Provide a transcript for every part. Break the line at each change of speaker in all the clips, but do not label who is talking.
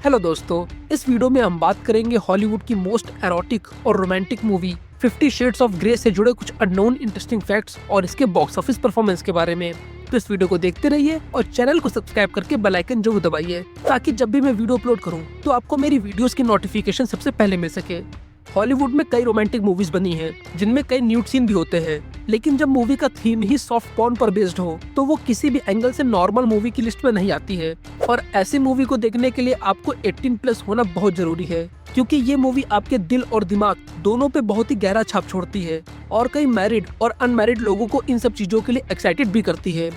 Hello दोस्तों, इस video में हम बात करेंगे हॉलीवुड की मोस्ट एरोटिक और romantic movie 50 shades of grey से जुड़े कुछ अननोन इंटरेस्टिंग फैक्ट्स और इसके बॉक्स ऑफिस परफॉर्मेंस के बारे में। तो इस वीडियो को देखते रहिए और चैनल को सब्सक्राइब करके बेल आइकन जरूर दबाइए ताकि जब भी मैं वीडियो अपलोड करूं तो आपको मेरी वीडियोस की नोटिफिकेशन सबसे पहले मिल सके। हॉलीवुड में कई रोमांटिक मूवीज बनी हैं जिनमें कई न्यूड सीन भी होते हैं, लेकिन जब मूवी का थीम ही सॉफ्ट पॉर्न पर बेस्ड हो तो वो किसी भी एंगल से नॉर्मल मूवी की लिस्ट में नहीं आती है। और ऐसी मूवी को देखने के लिए आपको 18+ होना बहुत जरूरी है, क्योंकि ये मूवी आपके दिल और दिमाग दोनों पे बहुत ही गहरा छाप छोड़ती है और कई मैरिड और अनमैरिड लोगों को इन सब चीजों के लिए एक्साइटेड भी करती है।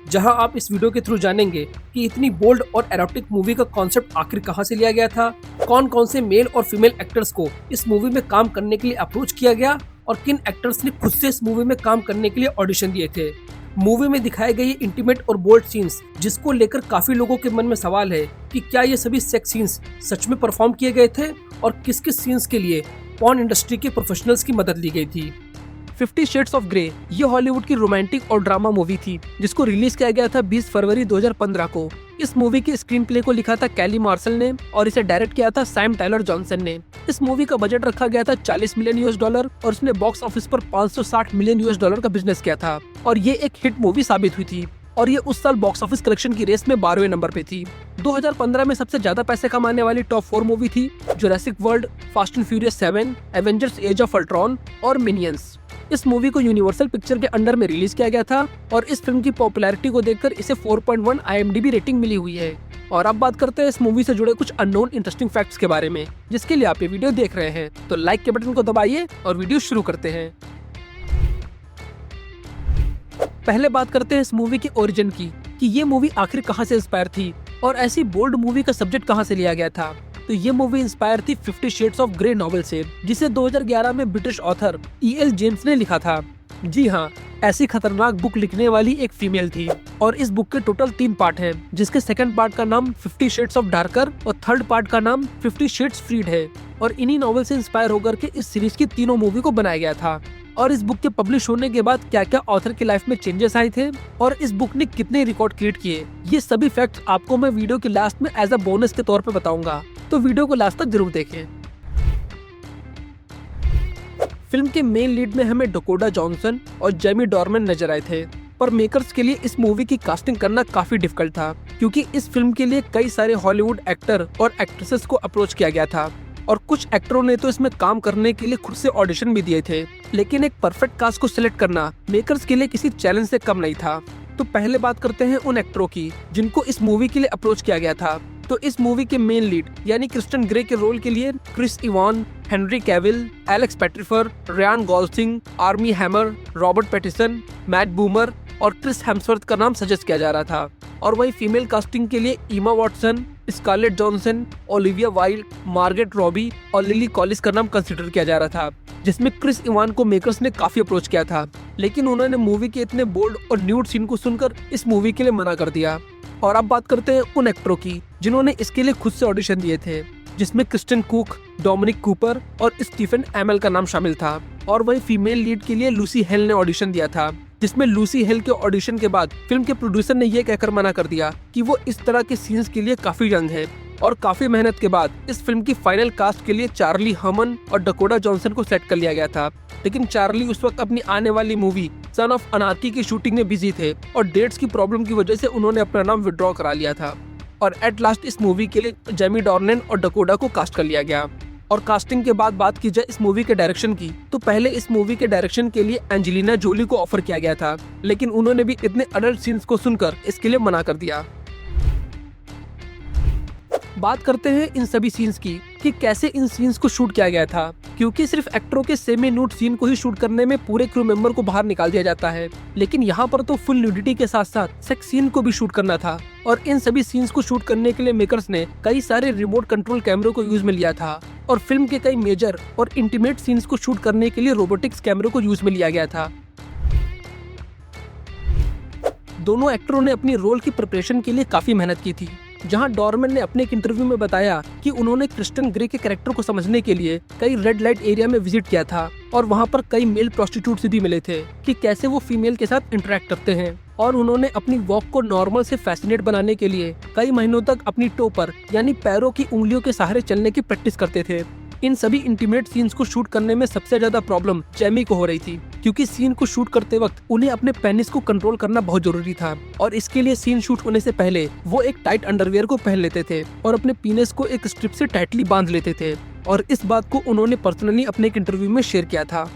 जहां आप इस वीडियो के थ्रू जानेंगे कि इतनी बोल्ड और एरोटिक मूवी का कॉन्सेप्ट आखिर कहां से लिया गया था, कौन कौन से मेल और फीमेल एक्टर्स को इस मूवी में काम करने के लिए अप्रोच किया गया और किन एक्टर्स ने खुद से इस मूवी में काम करने के लिए ऑडिशन दिए थे। मूवी में दिखाए गए इंटीमेट और बोल्ड सीन्स जिसको लेकर काफी लोगों के मन में सवाल है कि क्या ये सभी सेक्स सीन्स सच में परफॉर्म किए गए थे और किस किस सीन्स के लिए पॉर्न इंडस्ट्री के प्रोफेशनल्स की मदद ली गई थी। 50 शेड्स ऑफ ग्रे ये हॉलीवुड की रोमांटिक और ड्रामा मूवी थी जिसको रिलीज किया गया था 20 फरवरी 2015 को। इस मूवी के स्क्रीन प्ले को लिखा था कैली मार्शल ने और इसे डायरेक्ट किया था सैम टायलर जॉनसन ने। इस मूवी का बजट रखा गया था $40 मिलियन और इसने बॉक्स ऑफिस पर $560 मिलियन का बिजनेस किया था और ये एक हिट मूवी साबित हुई थी और ये उस साल बॉक्स ऑफिस कलेक्शन की रेस में 12वें नंबर पे थी। 2015 में सबसे ज्यादा पैसे कमाने वाली टॉप 4 मूवी थी Jurassic World, fast and furious 7, Avengers age of Ultron और मिनियंस। इस मूवी को यूनिवर्सल पिक्चर के अंडर में रिलीज किया गया था और इस फिल्म की पॉपुलैरिटी को देखकर इसे 4.1 IMDb रेटिंग मिली हुई है। और अब बात करते हैं इस मूवी से जुड़े कुछ अननोन इंटरेस्टिंग फैक्ट्स के बारे में, जिसके लिए आप ये वीडियो देख रहे हैं। तो लाइक के बटन को दबाइए और वीडियो शुरू करते हैं। पहले बात करते हैं इस मूवी के ओरिजिन की कि ये मूवी आखिर कहां से इंस्पायर थी और ऐसी बोल्ड मूवी का सब्जेक्ट कहां से लिया गया था। तो ये मूवी इंस्पायर थी 50 शेड्स ऑफ ग्रे नॉवेल से, जिसे 2011 में ब्रिटिश ऑथर E.L. जेम्स ने लिखा था। जी हाँ, ऐसी खतरनाक बुक लिखने वाली एक फीमेल थी और इस बुक के टोटल 3 पार्ट हैं, जिसके सेकंड पार्ट का नाम 50 शेड्स ऑफ डार्कर और थर्ड पार्ट का नाम 50 शेड्स फ्रीड है। और इन्हीं नॉवेल से इंस्पायर होकर के इस सीरीज की तीनों मूवी को बनाया गया था। और इस बुक के पब्लिश होने के बाद क्या क्या ऑथर की लाइफ में चेंजेस आए थे और इस बुक ने कितने रिकॉर्ड क्रिएट किए, ये सभी फैक्ट्स आपको मैं वीडियो के लास्ट में एज अ बोनस के तौर पे बताऊंगा, तो वीडियो को लास्ट तक जरूर देखें। फिल्म के मेन लीड में हमें डकोटा जॉनसन और जेमी डॉर्मन नजर आए थे, पर मेकर्स के लिए इस मूवी की कास्टिंग करना काफी डिफिकल्ट था, क्योंकि इस फिल्म के लिए कई सारे हॉलीवुड एक्टर और एक्ट्रेसेस को अप्रोच किया गया था और कुछ एक्टरों ने तो इसमें काम करने के लिए खुद से ऑडिशन भी दिए थे। लेकिन एक परफेक्ट कास्ट को सिलेक्ट करना मेकर्स के लिए किसी चैलेंज से कम नहीं था। तो पहले बात करते हैं उन एक्टरों की जिनको इस मूवी के लिए अप्रोच किया गया था। तो इस मूवी के मेन लीड यानी क्रिस्टन ग्रे के रोल के लिए Chris Evans, Henry Cavill, Alex Pettyfer, Ryan Gosling, Armie Hammer, Robert Pattinson, Matt Bomer और क्रिस हेम्सवर्थ का नाम सजेस्ट किया जा रहा था। और वही फीमेल कास्टिंग के लिए Emma Watson, Scarlett Johansson, Olivia Wilde, Margaret Robbie और लिली कॉलिस का नाम कंसिडर किया जा रहा था, जिसमें क्रिस इवान को मेकर्स ने काफी अप्रोच किया था, लेकिन उन्होंने मूवी के इतने बोल्ड और न्यूड सीन को सुनकर इस मूवी के लिए मना कर दिया। और अब बात करते हैं उन एक्टरों की जिन्होंने इसके लिए खुद से ऑडिशन दिए थे, जिसमें क्रिस्टन कुक, डोमिनिक कूपर और स्टीफन एमएल का नाम शामिल था। और वही फीमेल लीड के लिए लूसी हेल ने ऑडिशन दिया था, जिसमें लूसी हेल के ऑडिशन के बाद फिल्म के प्रोड्यूसर ने यह कहकर मना कर दिया कि वो इस तरह के सीन्स के लिए काफी यंग है। और काफी मेहनत के बाद इस फिल्म की फाइनल कास्ट के लिए चार्ली हर्मन और डकोटा जॉनसन को सेट कर लिया गया था, लेकिन चार्ली उस वक्त अपनी आने वाली मूवी सन ऑफ अनार्की की शूटिंग में बिजी थे और डेट्स की प्रॉब्लम की वजह से उन्होंने अपना नाम विड्रॉ करा लिया था। और एट लास्ट इस मूवी के लिए जेमी डॉर्मन और डकोटा को कास्ट कर लिया गया। और कास्टिंग के बाद बात की जाए इस मूवी के डायरेक्शन की, तो पहले इस मूवी के डायरेक्शन के लिए एंजेलिना जोली को ऑफर किया गया था, लेकिन उन्होंने भी इतने अडल्ट सीन्स को सुनकर इसके लिए मना कर दिया। बात करते हैं इन सभी सीन्स की कि कैसे इन सीन्स को शूट किया गया था, क्योंकि सिर्फ एक्टरों के सेमी न्यूड सीन को ही शूट करने में पूरे क्रू मेंबर को बाहर निकाल दिया जाता है, लेकिन यहाँ पर तो फुल न्यूडिटी के साथ साथ सेक्स सीन को भी शूट करना था। और इन सभी सीन्स को शूट करने के लिए मेकर्स ने कई सारे रिमोट कंट्रोल कैमरों को यूज में लिया था और फिल्म के कई मेजर और इंटीमेट सीन्स को शूट करने के लिए रोबोटिक्स कैमरों को यूज में लिया गया था। दोनों एक्टरों ने अपनी रोल की प्रिपरेशन के लिए काफी मेहनत की थी जहां डॉर्मन ने अपने एक इंटरव्यू में बताया कि उन्होंने क्रिस्टियन ग्रे के कैरेक्टर को समझने के लिए कई रेड लाइट एरिया में विजिट किया था और वहां पर कई मेल प्रोस्टिट्यूट से भी मिले थे कि कैसे वो फीमेल के साथ इंटरेक्ट करते हैं। और उन्होंने अपनी वॉक को नॉर्मल से फैसिनेट बनाने के लिए कई महीनों तक अपनी टो पर यानी पैरों की उंगलियों के सहारे चलने की प्रैक्टिस करते थे। इन सभी इंटीमेट सीन्स को शूट करने में सबसे ज्यादा प्रॉब्लम जैमी को हो रही थी, क्योंकि सीन को शूट करते वक्त उन्हें अपने पेनिस को कंट्रोल करना बहुत जरूरी था और इसके लिए सीन शूट होने से पहले वो एक टाइट अंडरवियर को पहन लेते थे और अपने पीनस को एक स्ट्रिप से टाइटली बांध लेते थे। और इस बात को उन्होंने पर्सनली अपने एक इंटरव्यू में शेयर किया था।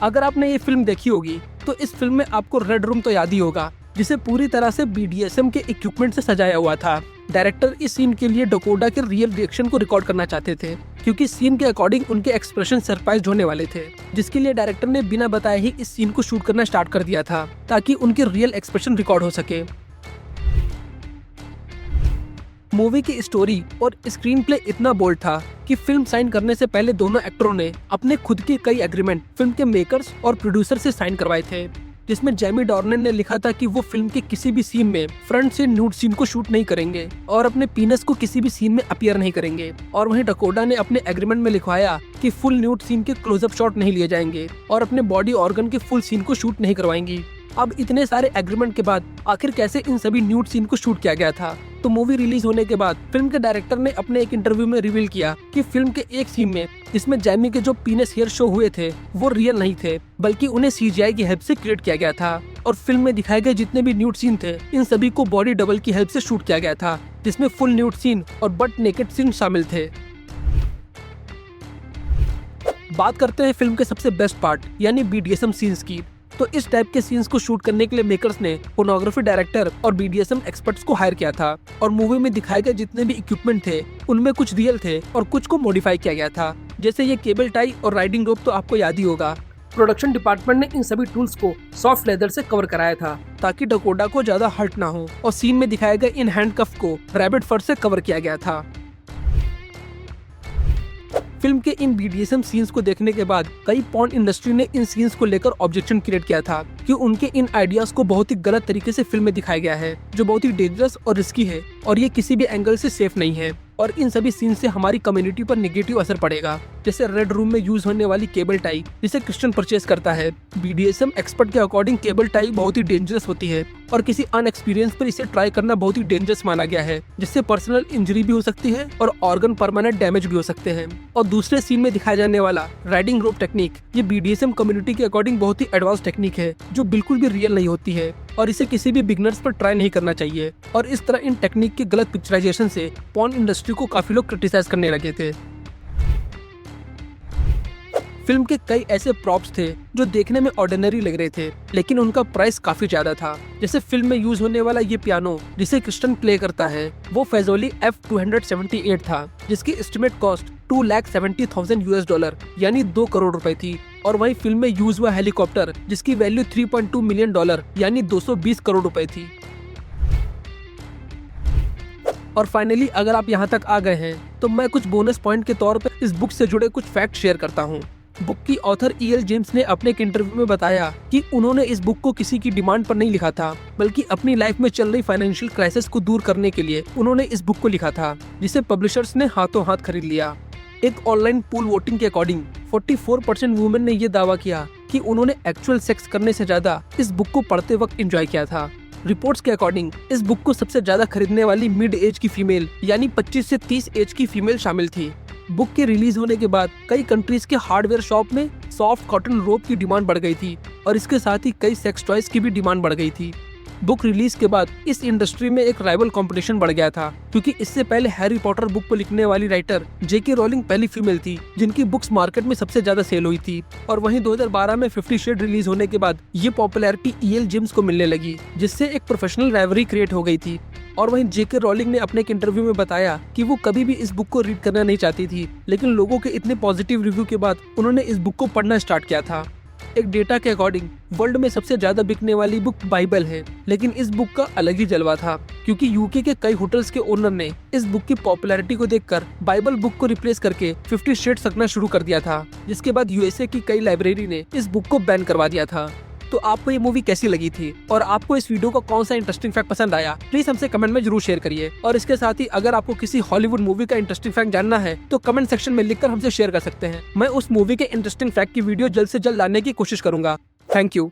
अगर आपने ये फिल्म देखी होगी तो इस फिल्म में आपको रेड रूम तो याद ही होगा, जिसे पूरी तरह से BDSM के इक्विपमेंट से सजाया हुआ था। डायरेक्टर इस सीन के लिए डकोटा के रियल रिएक्शन को रिकॉर्ड करना चाहते थे, क्योंकि सीन के अकॉर्डिंग उनके एक्सप्रेशन सरप्राइज होने वाले थे, जिसके लिए डायरेक्टर ने बिना बताए ही इस सीन को शूट करना स्टार्ट कर दिया था ताकि उनके रियल एक्सप्रेशन रिकॉर्ड हो सके। मूवी की स्टोरी और स्क्रीन प्ले इतना बोल्ड था कि फिल्म साइन करने से पहले दोनों एक्टरों ने अपने खुद के कई एग्रीमेंट फिल्म के मेकर्स और प्रोड्यूसर से साइन करवाए थे, जिसमें जेमी डॉर्नन ने लिखा था कि वो फिल्म के किसी भी सीन में फ्रंट से न्यूड सीन को शूट नहीं करेंगे और अपने पीनस को किसी भी सीन में अपीयर नहीं करेंगे। और वहीं डकोटा ने अपने एग्रीमेंट में लिखवाया कि फुल न्यूड सीन के क्लोजअप शॉट नहीं लिए जाएंगे और अपने बॉडी ऑर्गन के फुल सीन को शूट नहीं करवाएंगी। अब इतने सारे एग्रीमेंट के बाद आखिर कैसे इन सभी न्यूड सीन को शूट किया गया था? तो मूवी रिलीज होने के बाद फिल्म के डायरेक्टर ने अपने एक इंटरव्यू में रिवील किया कि फिल्म के एक सीन में जिसमें जैमी के जो पीनस हेयर शो हुए थे वो रियल नहीं थे, बल्कि उन्हें CGI की हेल्प से क्रिएट किया गया था। और फिल्म में दिखाए गए जितने भी न्यूड सीन थे इन सभी को बॉडी डबल की हेल्प से शूट किया गया था, जिसमें फुल न्यूड सीन और बट नेकेड सीन शामिल थे। बात करते हैं फिल्म के सबसे बेस्ट पार्ट यानी BDSM सीन्स की। तो इस टाइप के सीन्स को शूट करने के लिए मेकर्स ने पोर्नोग्राफी डायरेक्टर और BDSM एक्सपर्ट्स को हायर किया था और मूवी में दिखाए गए जितने भी इक्विपमेंट थे उनमें कुछ रियल थे और कुछ को मॉडिफाई किया गया था, जैसे ये केबल टाई और राइडिंग रोप तो आपको याद ही होगा। प्रोडक्शन डिपार्टमेंट ने इन सभी टूल्स को सॉफ्ट लेदर से कवर कराया था ताकि डकोटा को ज्यादा हर्ट ना हो और सीन में दिखाए गए इन हैंडकफ को रैबिट फर से कवर किया गया था। फिल्म के इन BDSM सीन्स को देखने के बाद कई पॉर्न इंडस्ट्री ने इन सीन्स को लेकर ऑब्जेक्शन क्रिएट किया था कि उनके इन आइडियाज को बहुत ही गलत तरीके से फिल्म में दिखाया गया है, जो बहुत ही डेंजरस और रिस्की है और ये किसी भी एंगल से सेफ नहीं है और इन सभी सीन से हमारी कम्युनिटी पर नेगेटिव असर पड़ेगा। जैसे रेड रूम में यूज होने वाली केबल टाई जिसे क्रिश्चियन परचेज करता है। BDSM एक्सपर्ट के अकॉर्डिंग केबल टाई बहुत ही डेंजरस होती है और किसी अनएक्सपीरियंस पर इसे ट्राई करना बहुत ही डेंजरस माना गया है, जिससे पर्सनल इंजरी भी हो सकती है और ऑर्गन परमानेंट डैमेज भी हो सकते हैं। और दूसरे सीन में दिखाया जाने वाला राइडिंग रोप टेक्निक ये BDSM कम्युनिटी के अकॉर्डिंग बहुत ही एडवांस टेक्निक है, जो बिल्कुल भी रियल नहीं होती है और इसे किसी भी बिगनर्स पर ट्राई नहीं करना चाहिए। और इस तरह इन टेक्निक के गलत पिक्चराइजेशन से पॉर्न इंडस्ट्री को काफी लोग क्रिटिसाइज करने लगे थे। फिल्म के कई ऐसे प्रॉप्स थे जो देखने में ऑर्डिनरी लग रहे थे, लेकिन उनका प्राइस काफी ज्यादा था। जैसे फिल्म में यूज होने वाला ये पियानो जिसे क्रिस्टन प्ले करता है वो फेजोली F278 था, जिसकी एस्टिमेट कॉस्ट $270,000 यानी 2 करोड़ रुपए थी। और वही फिल्म में यूज हुआ हेलीकॉप्टर जिसकी वैल्यू $3.2 मिलियन यानी 220 करोड़ रुपए थी। और फाइनली अगर आप यहाँ तक आ गए हैं तो मैं कुछ बोनस पॉइंट के तौर पर इस बुक से जुड़े कुछ फैक्ट शेयर करता हूँ। बुक की ऑथर E.L. जेम्स ने अपने एक इंटरव्यू में बताया कि उन्होंने इस बुक को किसी की डिमांड पर नहीं लिखा था, बल्कि अपनी लाइफ में चल रही फाइनेंशियल क्राइसिस को दूर करने के लिए उन्होंने इस बुक को लिखा था, जिसे पब्लिशर्स ने हाथों हाथ खरीद लिया। एक ऑनलाइन पूल वोटिंग के अकॉर्डिंग 44% वुमेन ने ये दावा किया कि उन्होंने एक्चुअल सेक्स करने से ज्यादा इस बुक को पढ़ते वक्त एंजॉय किया था। रिपोर्ट्स के अकॉर्डिंग इस बुक को सबसे ज्यादा खरीदने वाली मिड एज की फीमेल यानी 25 से 30 एज की फीमेल शामिल थी। बुक के रिलीज होने के बाद कई कंट्रीज के हार्डवेयर शॉप में सॉफ्ट कॉटन रोप की डिमांड बढ़ गई थी और इसके साथ ही कई सेक्स टॉयज की भी डिमांड बढ़ गई थी। बुक रिलीज के बाद इस इंडस्ट्री में एक राइवल कंपटीशन बढ़ गया था, क्योंकि इससे पहले हैरी पॉटर बुक को लिखने वाली राइटर J.K. रोलिंग पहली फीमेल थी जिनकी बुक्स मार्केट में सबसे ज्यादा सेल हुई थी। और वहीं 2012 में 50 शेड रिलीज होने के बाद ये पॉपुलैरिटी E.L. जेम्स को मिलने लगी, जिससे एक प्रोफेशनल राइवलरी क्रिएट हो गई थी। और वहीं J.K. रोलिंग ने अपने एक इंटरव्यू में बताया कि वो कभी भी इस बुक को रीड करना नहीं चाहती थी, लेकिन लोगों के इतने पॉजिटिव रिव्यू के बाद उन्होंने इस बुक को पढ़ना स्टार्ट किया था। एक डेटा के अकॉर्डिंग वर्ल्ड में सबसे ज्यादा बिकने वाली बुक बाइबल है, लेकिन इस बुक का अलग ही जलवा था, क्योंकि यूके के कई होटल्स के ओनर ने इस बुक की पॉपुलैरिटी को देखकर बाइबल बुक को रिप्लेस करके 50 शेड्स रखना शुरू कर दिया था, जिसके बाद USA की कई लाइब्रेरी ने इस बुक को बैन करवा दिया था। तो आपको ये मूवी कैसी लगी थी और आपको इस वीडियो का कौन सा इंटरेस्टिंग फैक्ट पसंद आया, प्लीज हमसे कमेंट में जरूर शेयर करिए। और इसके साथ ही अगर आपको किसी हॉलीवुड मूवी का इंटरेस्टिंग फैक्ट जानना है तो कमेंट सेक्शन में लिखकर हमसे शेयर कर सकते हैं। मैं उस मूवी के इंटरेस्टिंग फैक्ट की वीडियो जल्द से जल्द लाने की कोशिश करूंगा। Thank you.